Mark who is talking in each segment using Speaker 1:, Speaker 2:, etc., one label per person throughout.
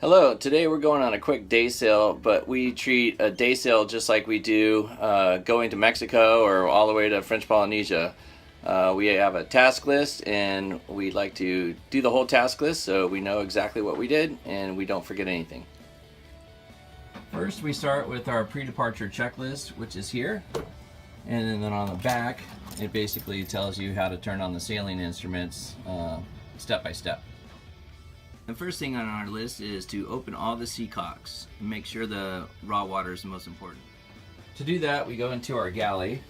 Speaker 1: Hello, today we're going on a quick day sail, but we treat a day sail just like we do going to Mexico or all the way to French Polynesia. We have a task list and we like to do the whole task list so we know exactly what we did and we don't forget anything. First we start with our pre-departure checklist, which is here, and then on the back it basically tells you how to turn on the sailing instruments step by step. The first thing on our list is to open all the seacocks and make sure the raw water is the most important. To do that, we go into our galley,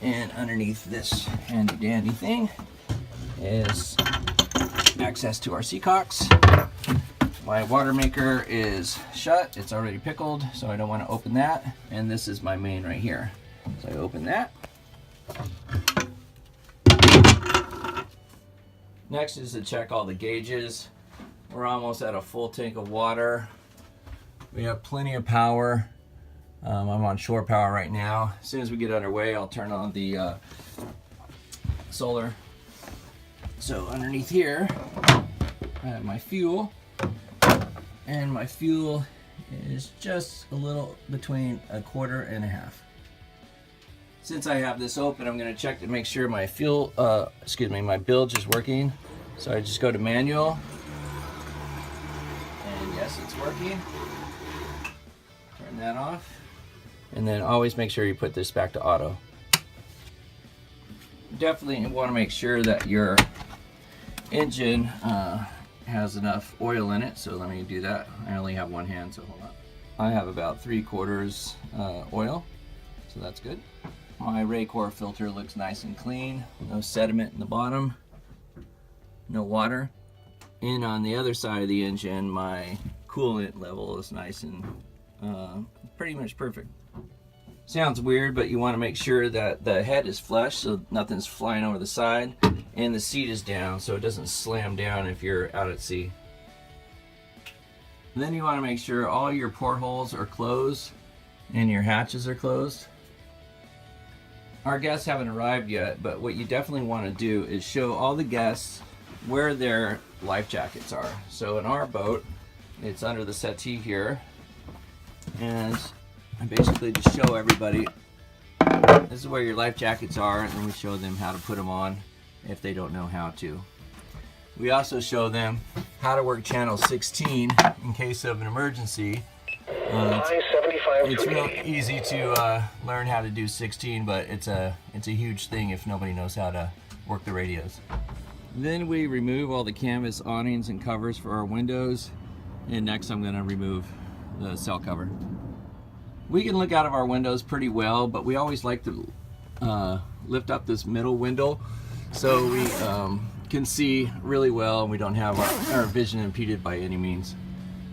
Speaker 1: and underneath this handy dandy thing is access to our seacocks. My water maker is shut, it's already pickled, so I don't want to open that. And this is my main right here. So I open that. Next is to check all the gauges. We're almost at a full tank of water. We have plenty of power. I'm on shore power right now. As soon as we get underway, I'll turn on the solar. So underneath here, I have my fuel. And my fuel is just a little between 1/4 and 1/2. Since I have this open, I'm going to check to make sure my fuel, my bilge is working. So I just go to manual. Yes, it's working. Turn that off. And then always make sure you put this back to auto. Definitely want to make sure that your engine has enough oil in it. So let me do that. I only have one hand, so hold on. I have about 3/4 oil, so that's good. My Raycor filter looks nice and clean. No sediment in the bottom. No water. And on the other side of the engine, my coolant level is nice and pretty much perfect. Sounds weird, but you want to make sure that the head is flush so nothing's flying over the side, and the seat is down so it doesn't slam down if you're out at sea. And then you want to make sure all your portholes are closed and your hatches are closed. Our guests haven't arrived yet, but what you definitely want to do is show all the guests where their life jackets are. So in our boat, it's under the settee here, and I basically just show everybody this is where your life jackets are, and then we show them how to put them on if they don't know how to. We also show them how to work channel 16 in case of an emergency. It's real easy to learn how to do 16, but it's a huge thing if nobody knows how to work the radios. Then we remove all the canvas awnings and covers for our windows, and next I'm going to remove the sail cover. We can look out of our windows pretty well, but we always like to lift up this middle window so we can see really well and we don't have our vision impeded by any means.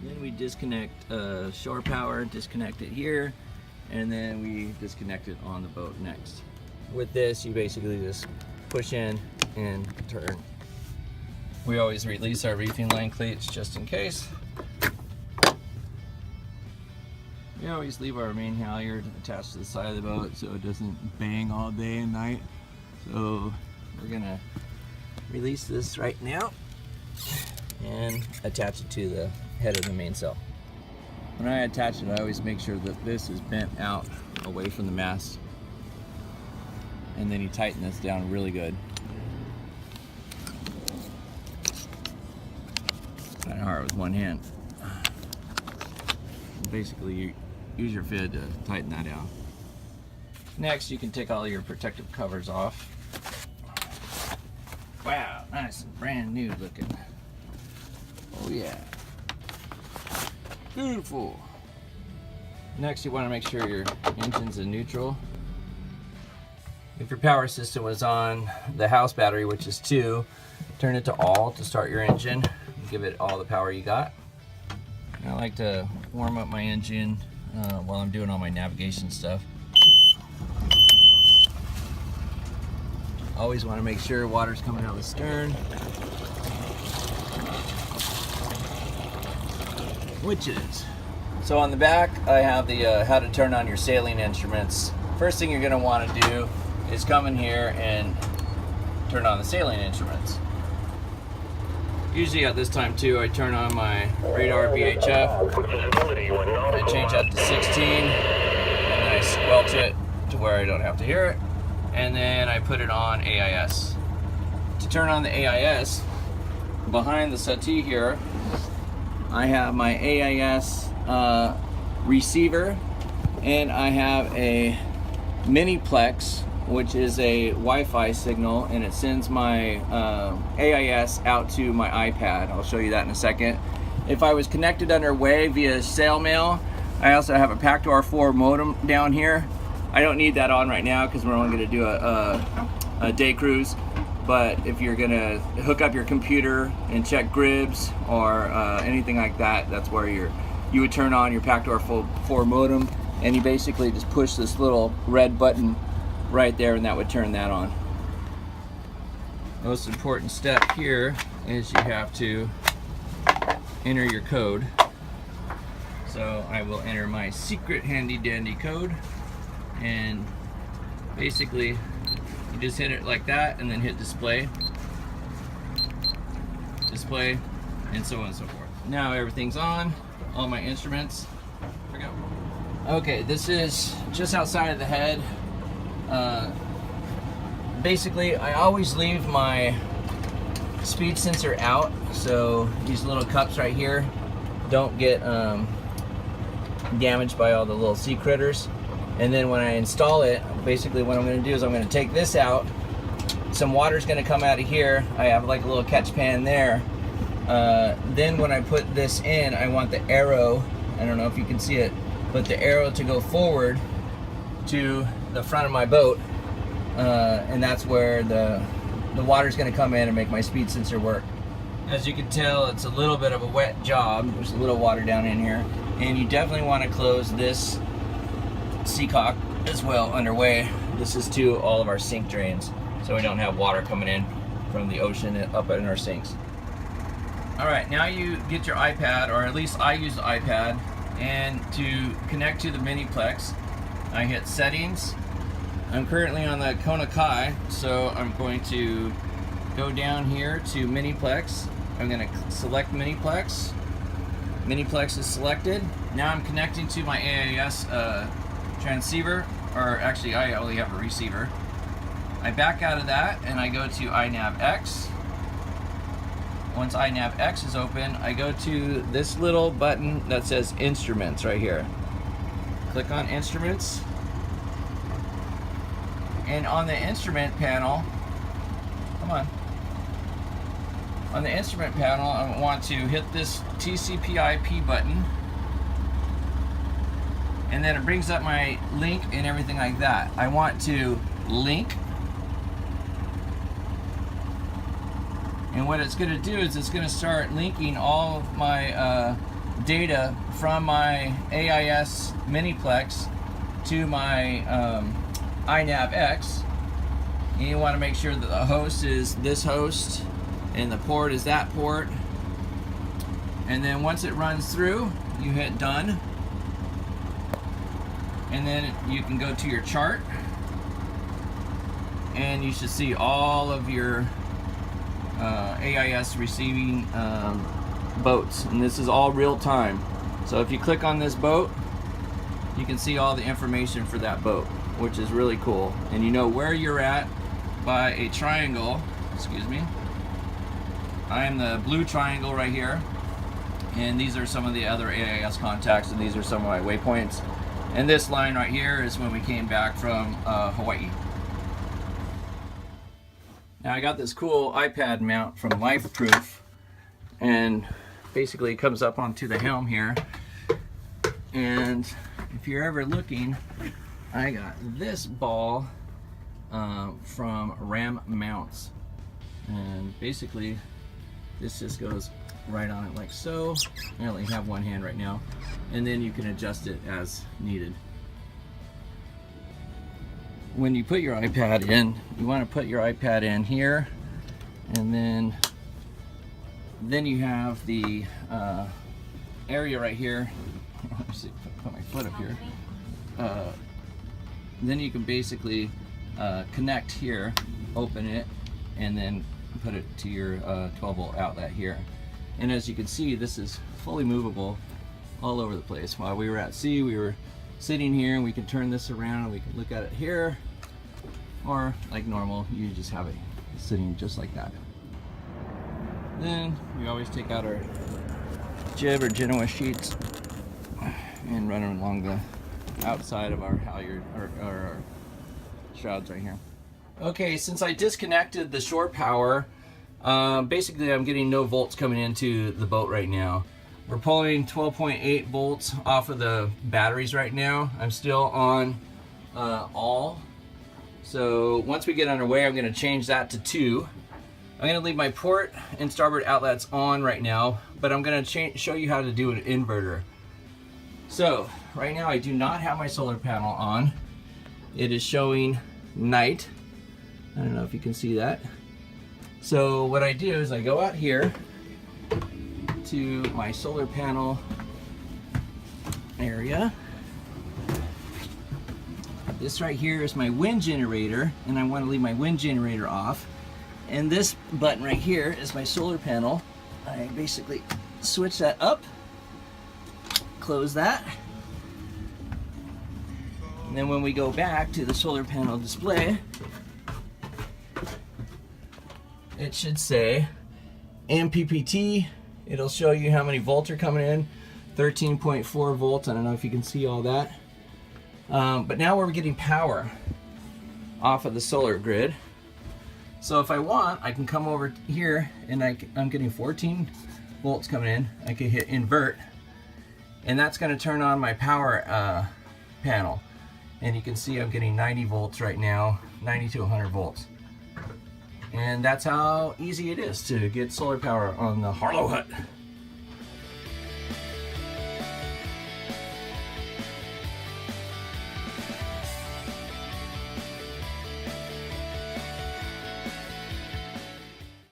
Speaker 1: Then we disconnect shore power, disconnect it here, and then we disconnect it on the boat next. With this, you basically just push in and turn. We always release our reefing line cleats just in case. We always leave our main halyard attached to the side of the boat so it doesn't bang all day and night. So we're gonna release this right now and attach it to the head of the mainsail. When I attach it, I always make sure that this is bent out away from the mast, and then you tighten this down really good. Kind of hard with one hand. Basically, you use your fid to tighten that down. Next, you can take all your protective covers off. Wow, nice and brand new looking. Oh yeah. Beautiful. Next, you want to make sure your engine's in neutral. If your power system was on the house battery, which is 2, turn it to all to start your engine. Give it all the power you got. I like to warm up my engine while I'm doing all my navigation stuff. Always want to make sure water's coming out of the stern, which it is. So on the back, I have the how to turn on your sailing instruments. First thing you're going to want to do is come in here and turn on the sailing instruments. Usually at this time too, I turn on my radar VHF, I change that to 16, and then I squelch it to where I don't have to hear it, and then I put it on AIS. To turn on the AIS, behind the settee here, I have my AIS receiver, and I have a miniplex, which is a Wi-Fi signal, and it sends my AIS out to my iPad. I'll show you that in a second. If I was connected underway via sail mail, I also have a Pactor-4 modem down here. I don't need that on right now because we're only going to do a day cruise. But if you're going to hook up your computer and check grids or anything like that, that's where you would turn on your Pactor-4 modem, and you basically just push this little red button right there, and that would turn that on. Most important step here is you have to enter your code. So I will enter my secret handy dandy code, and basically you just hit it like that and then hit display, and so on and so forth. Now everything's on, all my instruments. Here we go. Okay, this is just outside of the head. Basically, I always leave my speed sensor out, so these little cups right here don't get damaged by all the little sea critters. And then when I install it, basically what I'm going to do is I'm going to take this out. Some water's going to come out of here. I have like a little catch pan there. Then when I put this in, I want the arrow, I don't know if you can see it, but the arrow to go forward to the front of my boat, and that's where the water's going to come in and make my speed sensor work. As you can tell, it's a little bit of a wet job. There's a little water down in here, and you definitely want to close this seacock as well underway. This is to all of our sink drains, so we don't have water coming in from the ocean up in our sinks. Alright, now you get your iPad, or at least I use the iPad, and to connect to the miniplex, I hit settings. I'm currently on the Kona Kai, so I'm going to go down here to miniplex. I'm going to select miniplex. Miniplex is selected. Now I'm connecting to my AIS transceiver, or actually I only have a receiver. I back out of that and I go to INAP X. Once INAP X is open, I go to this little button that says Instruments right here. Click on Instruments. And on the instrument panel, on the instrument panel, I want to hit this TCP/IP button, and then it brings up my link and everything like that. I want to link, and what it's going to do is it's going to start linking all of my data from my AIS miniplex to my INAP X. And you want to make sure that the host is this host and the port is that port, and then once it runs through, you hit done, and then you can go to your chart, and you should see all of your AIS receiving boats, and this is all real time. So if you click on this boat, you can see all the information for that boat, which is really cool, and you know where you're at by a triangle. Excuse me. I am the blue triangle right here, and these are some of the other AIS contacts, and these are some of my waypoints. And this line right here is when we came back from Hawaii. Now I got this cool iPad mount from LifeProof, and basically it comes up onto the helm here. And if you're ever looking, I got this ball from Ram Mounts, and basically this just goes right on it like so. I only have one hand right now, and then you can adjust it as needed. When you put your iPad in, you want to put your iPad in here, and then you have the area right here. Let me see, put my foot up here. Then you can basically connect here, open it, and then put it to your 12 volt outlet here. And as you can see, this is fully movable all over the place. While we were at sea, we were sitting here, and we can turn this around and we can look at it here, or like normal, you just have it sitting just like that. Then we always take out our jib or Genoa sheets and run them along the outside of our halyard, or our shrouds right here. Okay, since I disconnected the shore power, basically I'm getting no volts coming into the boat right now. We're pulling 12.8 volts off of the batteries right now. I'm still on all. So once we get underway, I'm going to change that to 2. I'm going to leave my port and starboard outlets on right now, but I'm going to show you how to do an inverter. So right now I do not have my solar panel on. It is showing night. I don't know if you can see that. So what I do is I go out here to my solar panel area. This right here is my wind generator, and I want to leave my wind generator off. And this button right here is my solar panel. I basically switch that up, close that, and then when we go back to the solar panel display, it should say MPPT. It'll show you how many volts are coming in, 13.4 volts. I don't know if you can see all that. But now we're getting power off of the solar grid. So if I want, I can come over here, and I'm getting 14 volts coming in. I can hit invert, and that's going to turn on my power panel. And you can see I'm getting 90 volts right now, 90 to 100 volts. And that's how easy it is to get solar power on the Harlow hut.